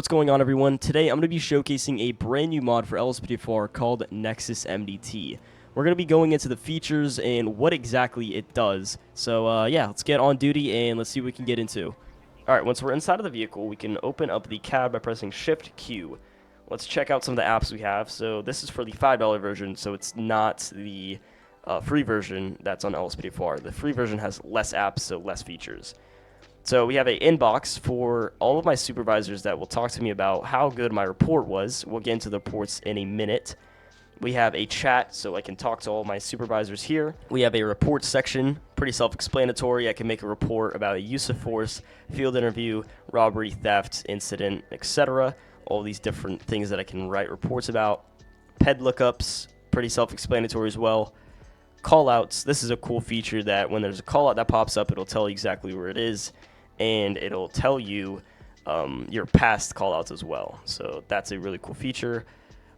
What's going on, everyone? Today I'm going to be showcasing a brand new mod for LSPDFR called Nexus MDT. We're going to be going into the features and what exactly it does. So yeah, let's get on duty and let's see what we can get into. Alright, once we're inside of the vehicle, we can open up the cab by pressing Shift Q. Let's check out some of the apps we have. So this is for the $5 version, so it's not the free version that's on LSPDFR. The free version has less apps, so less features. So we have an inbox for all of my supervisors that will talk to me about how good my report was. We'll get into the reports in a minute. We have a chat, so I can talk to all my supervisors here. We have a report section, pretty self-explanatory. I can make a report about a use of force, field interview, robbery, theft, incident, etc. All these different things that I can write reports about. PED lookups, pretty self-explanatory as well. Callouts, this is a cool feature that when there's a callout that pops up, it'll tell you exactly where it is, and it'll tell you your past callouts as well. So that's a really cool feature.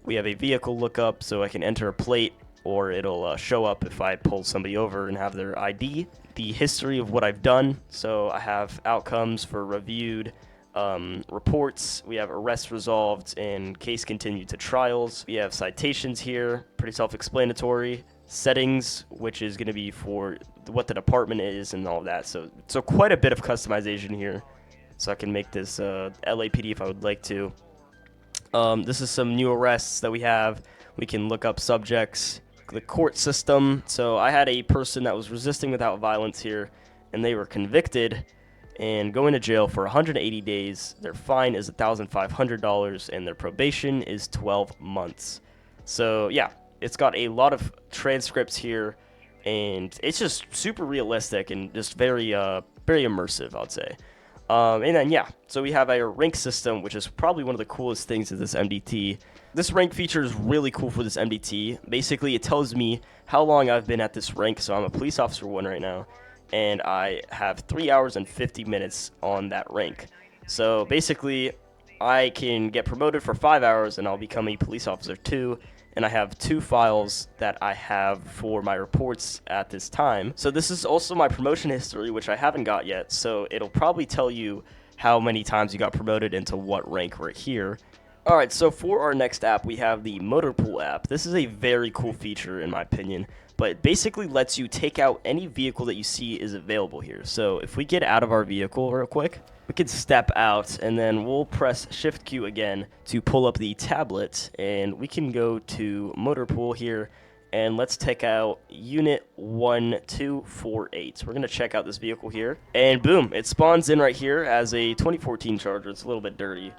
We have a vehicle lookup, so I can enter a plate, or it'll show up if I pull somebody over and have their ID. The history of what I've done, so I have outcomes for reviewed reports. We have arrests resolved and case continued to trials. We have citations here, pretty self-explanatory. Settings, which is going to be for what the department is and all of that. So quite a bit of customization here. So I can make this LAPD if I would like to. This is some new arrests that we have. We can look up subjects, the court system. So I had a person that was resisting without violence here, and they were convicted and going to jail for 180 days. Their fine is $1,500, and their probation is 12 months. So yeah. It's got a lot of transcripts here, and it's just super realistic and just very immersive, I would say. And then, yeah, so we have a rank system, which is probably one of the coolest things of this MDT. This rank feature is really cool for this MDT. Basically, it tells me how long I've been at this rank, so I'm a police officer 1 right now, and I have 3 hours and 50 minutes on that rank. So basically, I can get promoted for 5 hours, and I'll become a police officer 2, and I have 2 files that I have for my reports at this time. So this is also my promotion history, which I haven't got yet, so it'll probably tell you how many times you got promoted into what rank right here. Alright, so for our next app, we have the Motor Pool app. This is a very cool feature in my opinion, but it basically lets you take out any vehicle that you see is available here. So if we get out of our vehicle real quick, we can step out, and then we'll press Shift Q again to pull up the tablet, and we can go to Motor Pool here, and let's take out Unit 1248. We're going to check out this vehicle here, and boom, it spawns in right here as a 2014 Charger. It's a little bit dirty.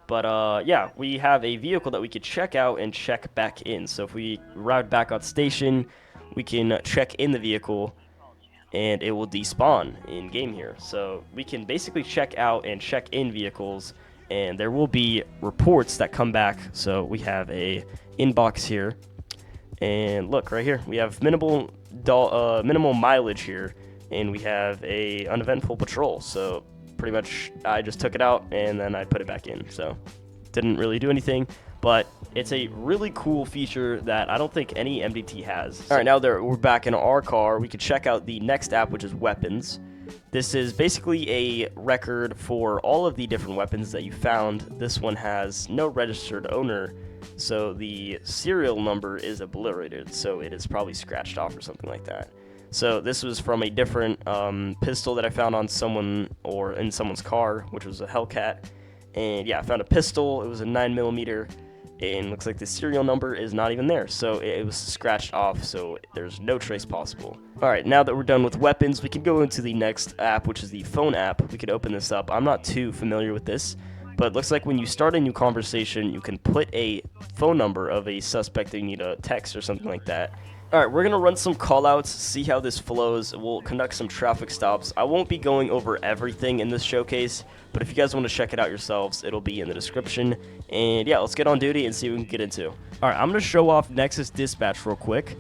But yeah, we have a vehicle that we could check out and check back in. So if we arrive back on station, we can check in the vehicle, and it will despawn in game here. So we can basically check out and check in vehicles, and there will be reports that come back. So we have a inbox here, and look right here, we have minimal mileage here, and we have a uneventful patrol. So pretty much I just took it out and then I put it back in. So didn't really do anything, but it's a really cool feature that I don't think any MDT has. All right, now that we're back in our car, we could check out the next app, which is weapons. This is basically a record for all of the different weapons that you found. This one has no registered owner, so the serial number is obliterated, so it is probably scratched off or something like that. So this was from a different pistol that I found on someone or in someone's car, which was a Hellcat. And yeah, I found a pistol. It was a 9mm, and looks like the serial number is not even there. So it was scratched off, so there's no trace possible. All right, now that we're done with weapons, we can go into the next app, which is the phone app. We could open this up. I'm not too familiar with this, but it looks like when you start a new conversation, you can put a phone number of a suspect that you need a text or something like that. Alright, we're going to run some callouts, see how this flows. We'll conduct some traffic stops. I won't be going over everything in this showcase, but if you guys want to check it out yourselves, it'll be in the description. And yeah, let's get on duty and see what we can get into. Alright, I'm going to show off Nexus Dispatch real quick.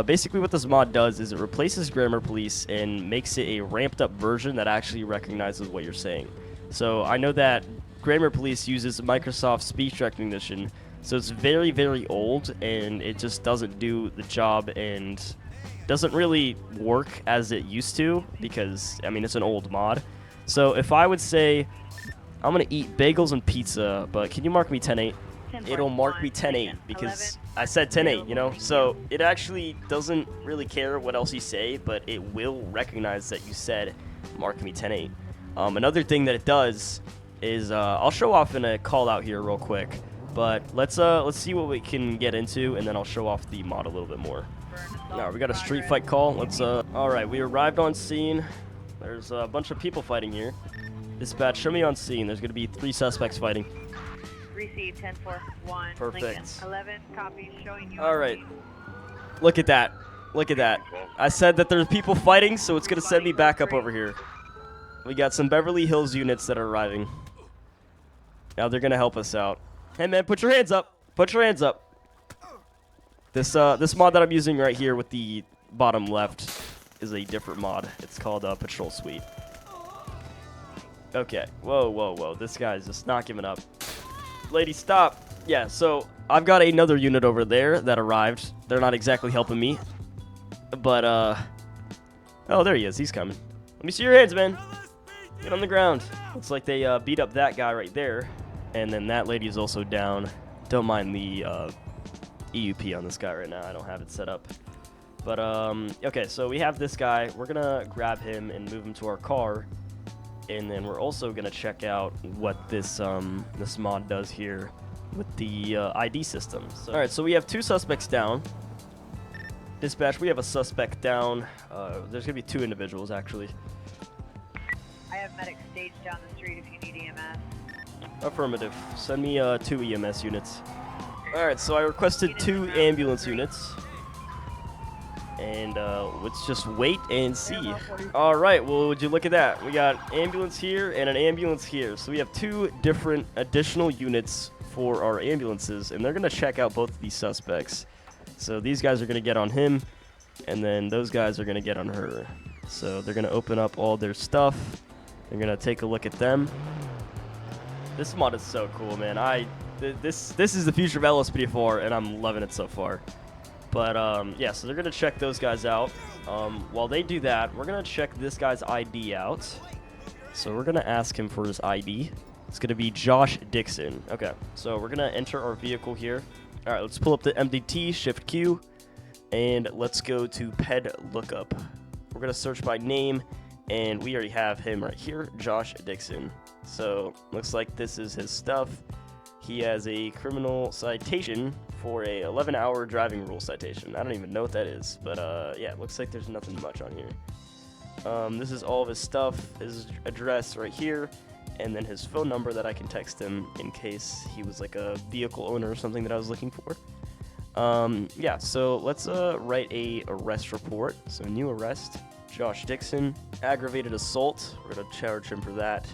Basically what this mod does is it replaces Grammar Police and makes it a ramped up version that actually recognizes what you're saying. So I know that Grammar Police uses Microsoft speech recognition, so it's very, very old, and it just doesn't do the job and doesn't really work as it used to because, I mean, it's an old mod. So if I would say, I'm gonna eat bagels and pizza, but can you mark me 10-8? It'll mark me 10-8 because I said 10-8, you know? So it actually doesn't really care what else you say, but it will recognize that you said mark me 10-8. Another thing that it does is I'll show off in a call out here real quick, but let's see what we can get into, and then I'll show off the mod a little bit more. Now we got a street fight call. Let's all right, we arrived on scene. There's a bunch of people fighting here. Dispatch, show me on scene. There's going to be 3 suspects fighting. Receive 10-4-1. Perfect. Lincoln. 11 copies showing you. All right. Look at that. Look at that. I said that there's people fighting, so it's going to send me back up over here. We got some Beverly Hills units that are arriving. Now they're going to help us out. Hey, man, put your hands up. Put your hands up. This mod that I'm using right here with the bottom left is a different mod. It's called Patrol Suite. Okay. Whoa, whoa, whoa. This guy's just not giving up. Lady, stop. Yeah, so I've got another unit over there that arrived. They're not exactly helping me. But, oh, there he is. He's coming. Let me see your hands, man. Get on the ground. Looks like they beat up that guy right there. And then that lady is also down. Don't mind the EUP on this guy right now. I don't have it set up. But, okay, so we have this guy. We're going to grab him and move him to our car. And then we're also going to check out what this this mod does here with the ID system. So, all right, so we have 2 suspects down. Dispatch, we have a suspect down. There's going to be 2 individuals, actually. I have medics staged down the street if you need EMS. Affirmative. Send me 2 EMS units. All right, so I requested 2 ambulance units. And let's just wait and see. All right, well, would you look at that? We got ambulance here and an ambulance here. So we have 2 different additional units for our ambulances, and they're going to check out both of these suspects. So these guys are going to get on him, and then those guys are going to get on her. So they're going to open up all their stuff. They're going to take a look at them. This mod is so cool, man. This is the future of LSPD4, and I'm loving it so far. But, yeah, so they're going to check those guys out. While they do that, we're going to check this guy's ID out. So we're going to ask him for his ID. It's going to be Josh Dixon. Okay, so we're going to enter our vehicle here. All right, let's pull up the MDT, Shift Q, and let's go to PED Lookup. We're going to search by name, and we already have him right here, Josh Dixon. So looks like this is his stuff. He has a criminal citation for a 11-hour driving rule citation. I don't even know what that is, but yeah, it looks like there's nothing much on here. This is all of his stuff, his address right here, and then his phone number that I can text him in case he was like a vehicle owner or something that I was looking for. Yeah, so let's write a arrest report. So new arrest, Josh Dixon, aggravated assault. We're gonna charge him for that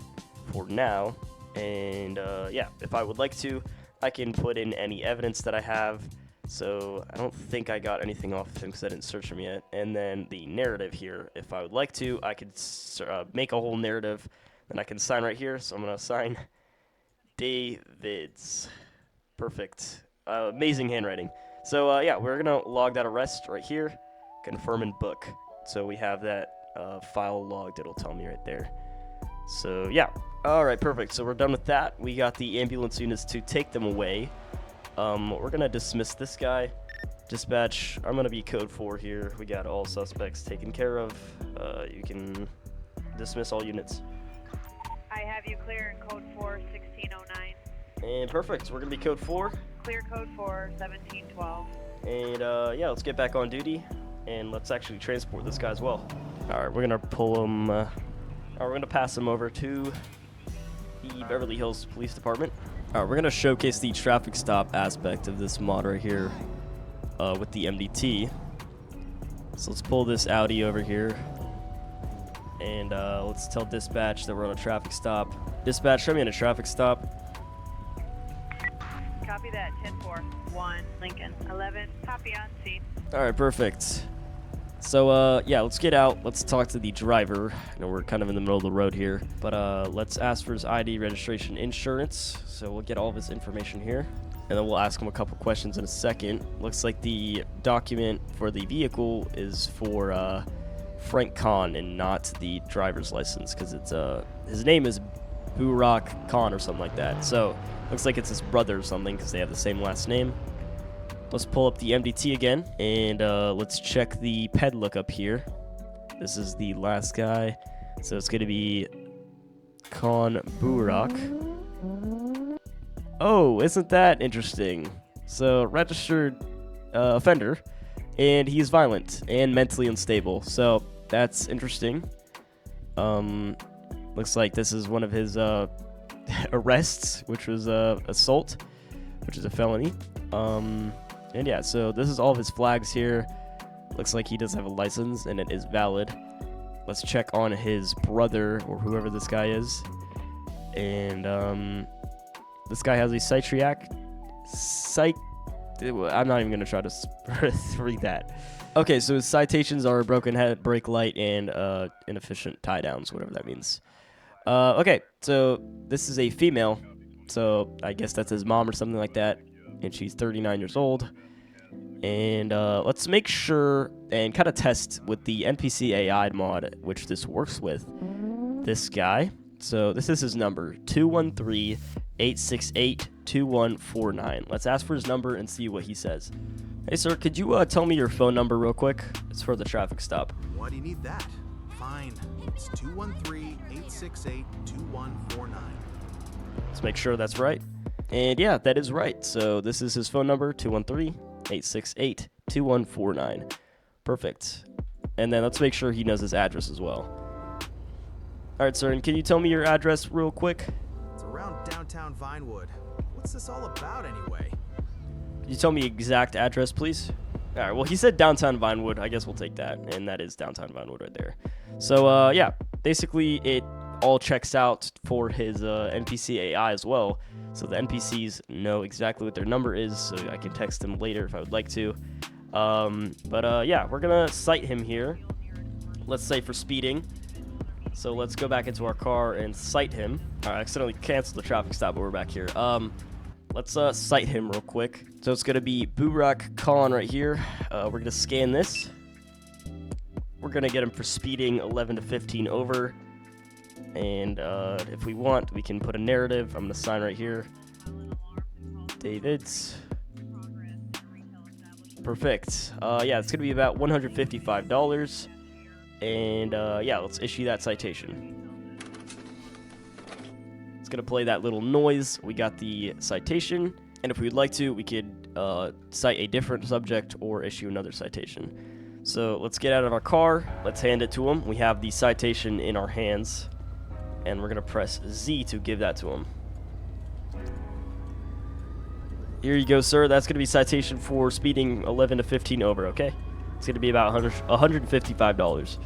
for now. And yeah, if I would like to, I can put in any evidence that I have. So I don't think I got anything off of him because I didn't search him yet. And then the narrative here, if I would like to, I could make a whole narrative. Then I can sign right here. So I'm going to sign David's. Perfect. Amazing handwriting. So yeah, we're going to log that arrest right here. Confirm and book. So we have that file logged. It'll tell me right there. So yeah. All right, perfect. So we're done with that. We got the ambulance units to take them away. We're going to dismiss this guy. Dispatch, I'm going to be code 4 here. We got all suspects taken care of. You can dismiss all units. I have you clear in code 4, 1609. And perfect. We're going to be code 4. Clear code 4, 1712. And yeah, let's get back on duty. And let's actually transport this guy as well. All right, we're going to pull him. All right, we're going to pass him over to the Beverly Hills Police Department. All right, we're going to showcase the traffic stop aspect of this mod right here with the MDT. So let's pull this Audi over here. And let's tell dispatch that we're on a traffic stop. Dispatch, show me on a traffic stop. Copy that. 10-4-1 Lincoln 11. Copy on scene. All right, perfect. So yeah, let's get out. Let's talk to the driver. I know we're kind of in the middle of the road here, but let's ask for his ID, registration, insurance. So we'll get all of his information here, and then we'll ask him a couple questions in a second. Looks like the document for the vehicle is for Frank Kahn and not the driver's license, because it's his name is Burak Khan or something like that. So looks like it's his brother or something because they have the same last name. Let's pull up the MDT again, and let's check the ped lookup here. This is the last guy, so it's going to be Khan Burak. Oh, isn't that interesting? So, registered offender, and he's violent and mentally unstable. So, that's interesting. Looks like this is one of his arrests, which was assault, which is a felony. And yeah, so this is all of his flags here. Looks like he does have a license, and it is valid. Let's check on his brother, or whoever this guy is. And this guy has a I'm not even going to try to read that. Okay, so his citations are broken head, brake light, and inefficient tie downs, whatever that means. Okay, so this is a female. So I guess that's his mom or something like that. And she's 39 years old. And let's make sure and kind of test with the NPC AI mod, which this works with. This guy. So this is his number, 213-868-2149. Let's ask for his number and see what he says. Hey, sir, could you tell me your phone number real quick? It's for the traffic stop. Why do you need that? Fine. It's 213-868-2149. Let's make sure that's right. And yeah, that is right. So this is his phone number, 213-868-2149. Perfect. And then let's make sure he knows his address as well. All right, sir, and can you tell me your address real quick? It's around downtown Vinewood. What's this all about anyway? Can you tell me exact address, please? All right, well, he said downtown Vinewood. I guess we'll take that, and that is downtown Vinewood right there. So, yeah, basically it all checks out for his NPC AI as well. So the NPCs know exactly what their number is, so I can text them later if I would like to. Yeah, we're going to cite him here. Let's say for speeding. So let's go back into our car and cite him. I accidentally canceled the traffic stop, but we're back here. Let's cite him real quick. So it's going to be Burak Khan right here. We're going to scan this. We're going to get him for speeding 11 to 15 over. And if we want, we can put a narrative. I'm going to sign right here. David's. Perfect. Yeah, it's going to be about $155. And yeah, let's issue that citation. It's going to play that little noise. We got the citation. And if we'd like to, we could cite a different subject or issue another citation. So let's get out of our car. Let's hand it to him. We have the citation in our hands. And we're going to press Z to give that to him. Here you go, sir. That's going to be citation for speeding 11 to 15 over, okay? It's going to be about $155.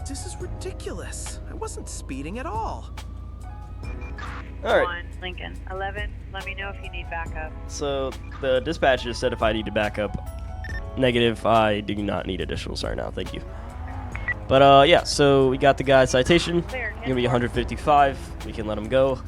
This is ridiculous. I wasn't speeding at all. All right. On Lincoln 11. Let me know if you need backup. So the dispatcher said if I need to back up. Negative. I do not need additional. Sorry now. Thank you. But yeah. So we got the guy's citation. Gonna be 155. We can let him go.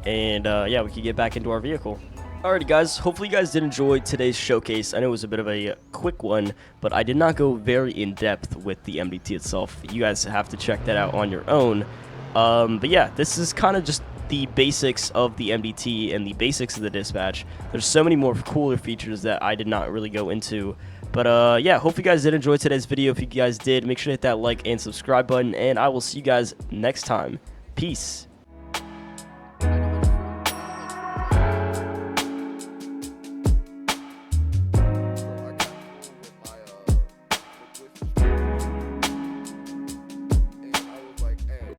And yeah, we can get back into our vehicle. Alrighty guys, hopefully you guys did enjoy today's showcase. I know it was a bit of a quick one, but I did not go very in-depth with the MDT itself. You guys have to check that out on your own. But yeah, this is kind of just the basics of the MDT and the basics of the dispatch. There's so many more cooler features that I did not really go into. But yeah, hope you guys did enjoy today's video. If you guys did, make sure to hit that like and subscribe button, and I will see you guys next time. Peace.